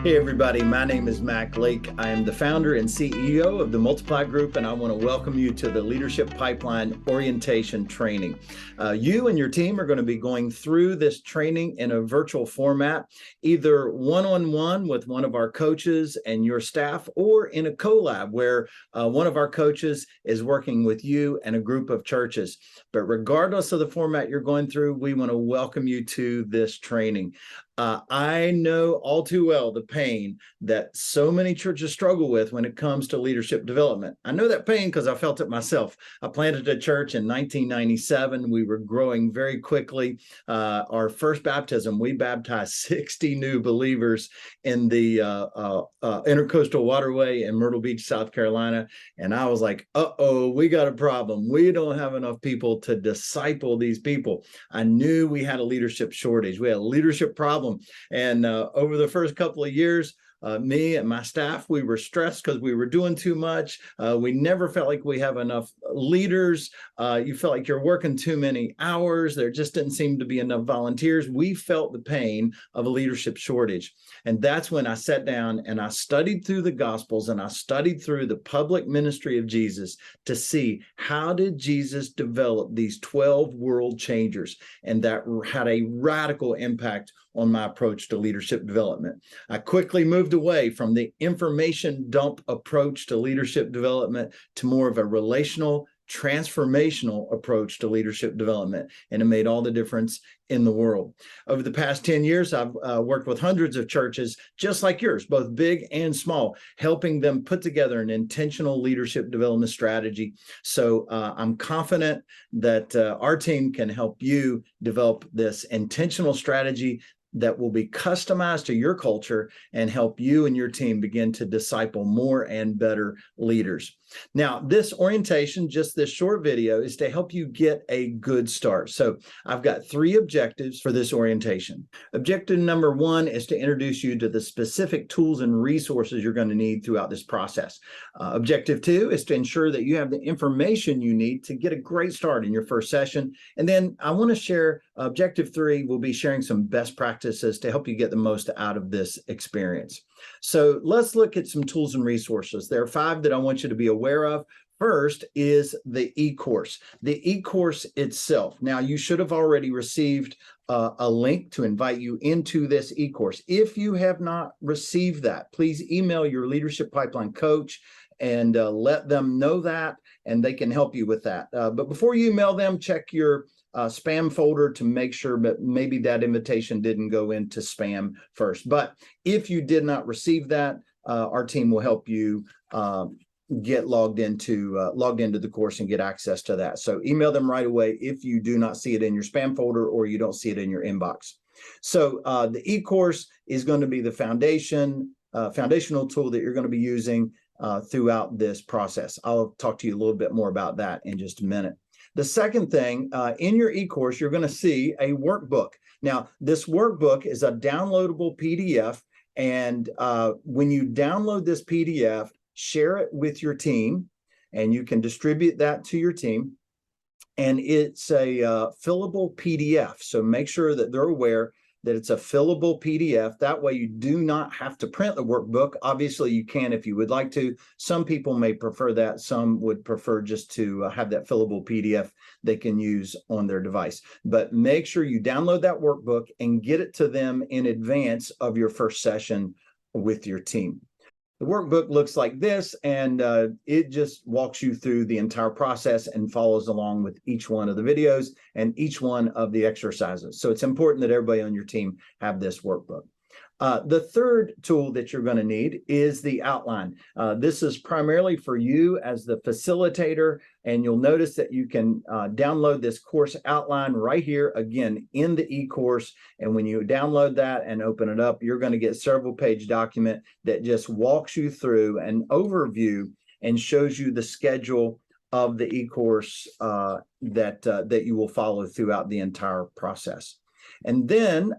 Hey everybody, my name is Mac Lake. I am the founder and CEO of the Multiply Group, and I want to welcome you to the Leadership Pipeline Orientation Training. You and your team are going to be going through this training in a virtual format, either one-on-one with one of our coaches and your staff, or in a collab where one of our coaches is working with you and a group of churches. But regardless of the format you're going through, we want to welcome you to this training. I know all too well the pain that so many churches struggle with when it comes to leadership development. I know that pain because I felt it myself. I planted a church in 1997. We were growing very quickly. Our first baptism, we baptized 60 new believers in the Intercoastal Waterway in Myrtle Beach, South Carolina. And I was like, uh-oh, we got a problem. We don't have enough people to disciple these people. I knew we had a leadership shortage. We had a leadership problem. And over the first couple of years, me and my staff, we were stressed because we were doing too much. We never felt like we have enough leaders. You felt like you're working too many hours. There just didn't seem to be enough volunteers. We felt the pain of a leadership shortage. And that's when I sat down and I studied through the Gospels and I studied through the public ministry of Jesus to see how did Jesus develop these 12 world changers. And that had a radical impact on my approach to leadership development. I quickly moved away from the information dump approach to leadership development to more of a relational, transformational approach to leadership development, and it made all the difference in the world. Over the past 10 years, I've worked with hundreds of churches just like yours, both big and small, helping them put together an intentional leadership development strategy. So I'm confident that our team can help you develop this intentional strategy that will be customized to your culture and help you and your team begin to disciple more and better leaders. Now, this orientation, just this short video, is to help you get a good start. So I've got 3 objectives for this orientation. Objective number 1 is to introduce you to the specific tools and resources you're going to need throughout this process. Objective 2 is to ensure that you have the information you need to get a great start in your first session. And then I want to share objective 3 will be sharing some best practices to help you get the most out of this experience. So let's look at some tools and resources. There are 5 that I want you to be aware of. First is the e-course. The e-course itself. Now, you should have already received a link to invite you into this e-course. If you have not received that, please email your Leadership Pipeline coach and let them know that, and they can help you with that. But before you email them, check your spam folder to make sure that maybe that invitation didn't go into spam first. But if you did not receive that, our team will help you get logged into the course and get access to that. So email them right away if you do not see it in your spam folder or you don't see it in your inbox. So the e-course is going to be the foundational tool that you're going to be using throughout this process. I'll talk to you a little bit more about that in just a minute. The second thing, in your e-course, you're going to see a workbook. Now, this workbook is a downloadable PDF, and when you download this PDF, share it with your team, and you can distribute that to your team. And it's a fillable PDF, so make sure that they're aware that it's a fillable PDF. That way you do not have to print the workbook. Obviously, you can if you would like to. Some people may prefer that. Some would prefer just to have that fillable PDF they can use on their device. But make sure you download that workbook and get it to them in advance of your first session with your team. The workbook looks like this, and it just walks you through the entire process and follows along with each one of the videos and each one of the exercises. So it's important that everybody on your team have this workbook. The third tool that you're going to need is the outline. This is primarily for you as the facilitator, and you'll notice that you can download this course outline right here, again, in the e-course. And when you download that and open it up, you're going to get a several page document that just walks you through an overview and shows you the schedule of the e-course that you will follow throughout the entire process. And then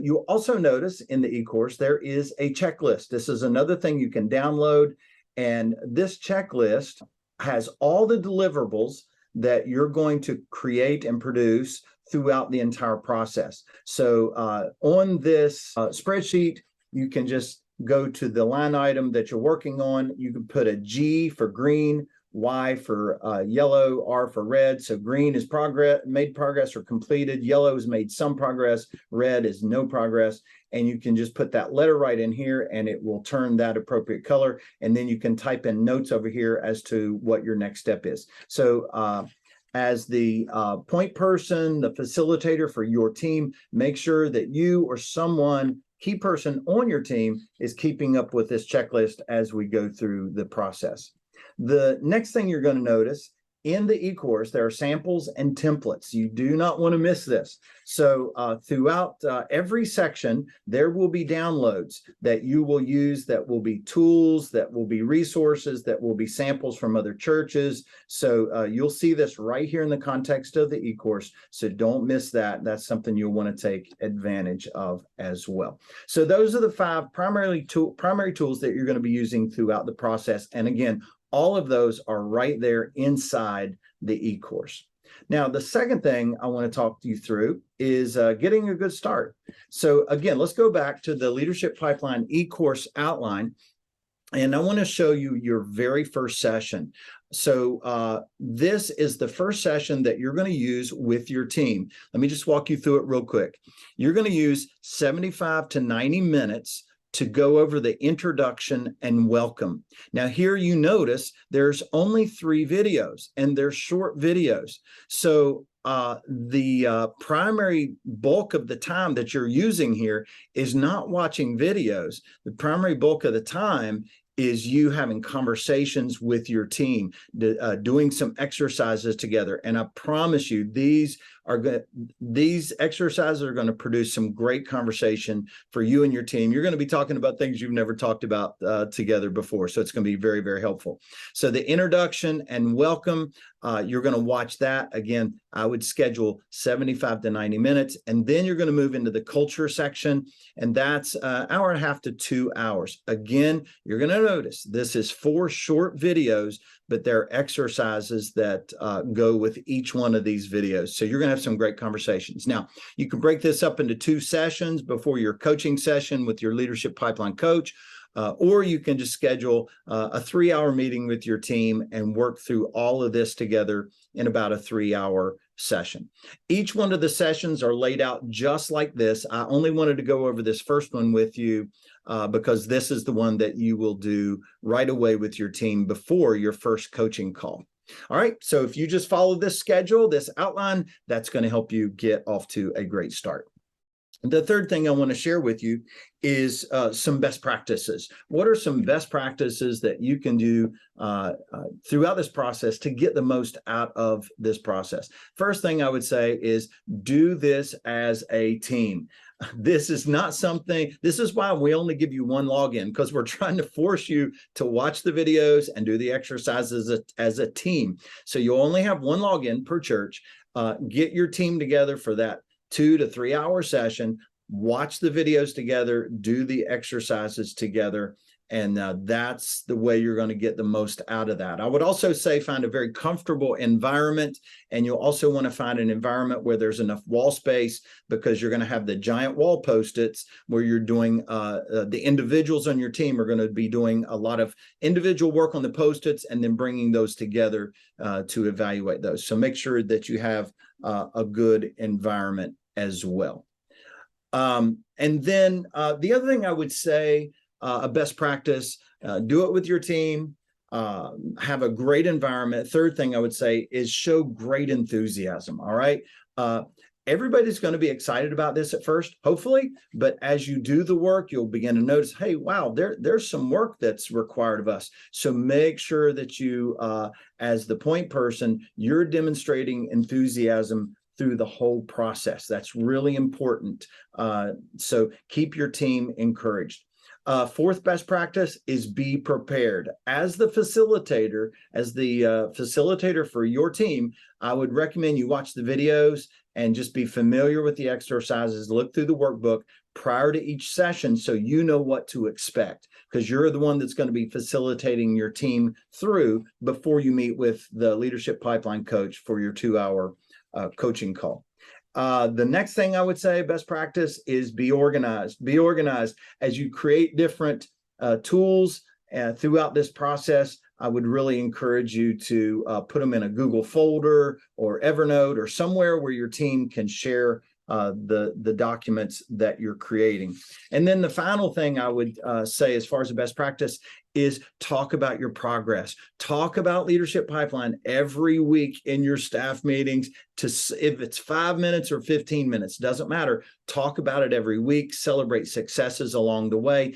you also notice in the e-course, there is a checklist. This is another thing you can download. And this checklist has all the deliverables that you're going to create and produce throughout the entire process. So on this spreadsheet, you can just go to the line item that you're working on. You can put a G for green, Y for yellow, R for red. So green is made progress or completed. Yellow is made some progress. Red is no progress. And you can just put that letter right in here and it will turn that appropriate color. And then you can type in notes over here as to what your next step is. So as the point person, the facilitator for your team, make sure that you or someone, key person on your team, is keeping up with this checklist as we go through the process. The next thing you're going to notice in the e-course, there are samples and templates. You do not want to miss this. So throughout every section, there will be downloads that you will use, that will be tools, that will be resources, that will be samples from other churches. So you'll see this right here in the context of the e-course. So don't miss that. That's something you'll want to take advantage of as well. So those are the 5 primary tools that you're going to be using throughout the process. And again, all of those are right there inside the e-course. Now, the second thing I want to talk to you through is getting a good start. So again, let's go back to the Leadership Pipeline e-course outline. And I want to show you your very first session. So this is the first session that you're going to use with your team. Let me just walk you through it real quick. You're going to use 75 to 90 minutes to go over the introduction and welcome. Now here you notice there's only 3 videos and they're short videos. So the primary bulk of the time that you're using here is not watching videos. The primary bulk of the time is you having conversations with your team, doing some exercises together. And I promise you, these exercises are going to produce some great conversation for you and your team. You're going to be talking about things you've never talked about together before. So it's going to be very, very helpful. So the introduction and welcome, you're going to watch that. Again, I would schedule 75 to 90 minutes. And then you're going to move into the culture section. And that's an hour and a half to 2 hours. Again, you're going to notice this is 4 short videos, but there are exercises that go with each one of these videos. So you're going to have some great conversations. Now, you can break this up into 2 sessions before your coaching session with your Leadership Pipeline coach, or you can just schedule a 3-hour meeting with your team and work through all of this together in about a 3-hour session. Each one of the sessions are laid out just like this. I only wanted to go over this first one with you because this is the one that you will do right away with your team before your first coaching call. All right, so if you just follow this schedule, this outline, that's going to help you get off to a great start. The third thing I want to share with you is some best practices. What are some best practices that you can do throughout this process to get the most out of this process? First thing I would say is do this as a team. This is not something, this is why we only give you one login, because we're trying to force you to watch the videos and do the exercises as a team. So you'll only have one login per church. Get your team together for that 2 to 3 hour session, watch the videos together, do the exercises together, and that's the way you're going to get the most out of that. I would also say find a very comfortable environment, and you'll also want to find an environment where there's enough wall space, because you're going to have the giant wall post-its where you're doing, the individuals on your team are going to be doing a lot of individual work on the post-its and then bringing those together to evaluate those. So make sure that you have a good environment as well. And then the other thing I would say, a best practice, do it with your team, have a great environment. Third thing I would say is show great enthusiasm. All right. Everybody's going to be excited about this at first, hopefully, but as you do the work, you'll begin to notice, hey, wow, there's some work that's required of us. So make sure that you, as the point person, you're demonstrating enthusiasm through the whole process. That's really important. So keep your team encouraged. Fourth best practice is be prepared. As the facilitator, for your team, I would recommend you watch the videos and just be familiar with the exercises, look through the workbook prior to each session so you know what to expect, because you're the one that's going to be facilitating your team through before you meet with the Leadership Pipeline coach for your 2-hour coaching call. The next thing I would say, best practice, is be organized. Be organized as you create different tools throughout this process. I would really encourage you to put them in a Google folder or Evernote or somewhere where your team can share the documents that you're creating. And then the final thing I would say as far as the best practice is talk about your progress. Talk about Leadership Pipeline every week in your staff meetings. If it's 5 minutes or 15 minutes, doesn't matter. Talk about it every week. Celebrate successes along the way.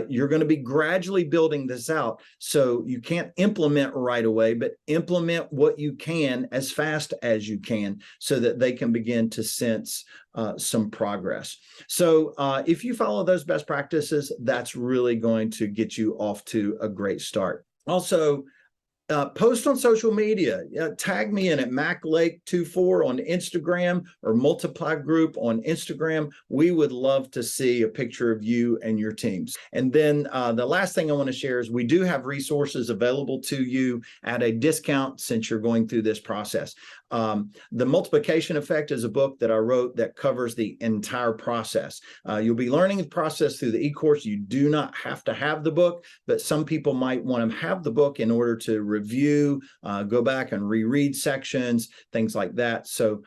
You're going to be gradually building this out. So you can't implement right away, but implement what you can as fast as you can so that they can begin to sense some progress. So if you follow those best practices, that's really going to get you off to a great start. Also, post on social media. Tag me in at MacLake24 on Instagram or Multiply Group on Instagram. We would love to see a picture of you and your teams. And then the last thing I want to share is we do have resources available to you at a discount since you're going through this process. The Multiplication Effect is a book that I wrote that covers the entire process. You'll be learning the process through the e-course. You do not have to have the book, but some people might want to have the book in order to review, go back and reread sections, things like that. So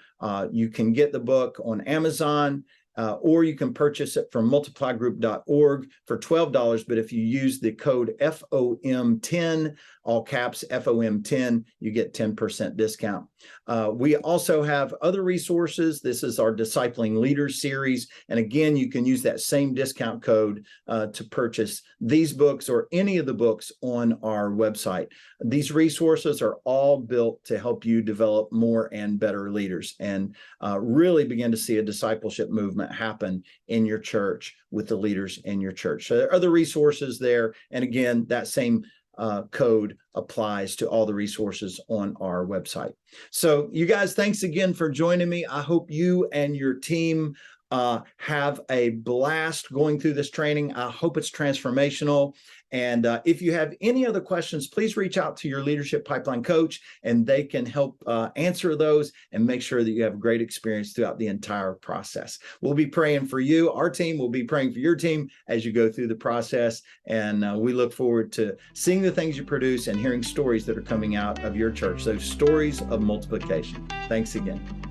you can get the book on Amazon. Or you can purchase it from multiplygroup.org for $12. But if you use the code FOM10, all caps FOM10, you get 10% discount. We also have other resources. This is our Discipling Leaders series. And again, you can use that same discount code to purchase these books or any of the books on our website. These resources are all built to help you develop more and better leaders and really begin to see a discipleship movement happen in your church with the leaders in your church. So there are other resources there. And again, that same code applies to all the resources on our website. So you guys, thanks again for joining me. I hope you and your team have a blast going through this training. I hope it's transformational. And if you have any other questions, please reach out to your Leadership Pipeline coach, and they can help answer those and make sure that you have a great experience throughout the entire process. We'll be praying for you. Our team will be praying for your team as you go through the process. And we look forward to seeing the things you produce and hearing stories that are coming out of your church, those stories of multiplication. Thanks again.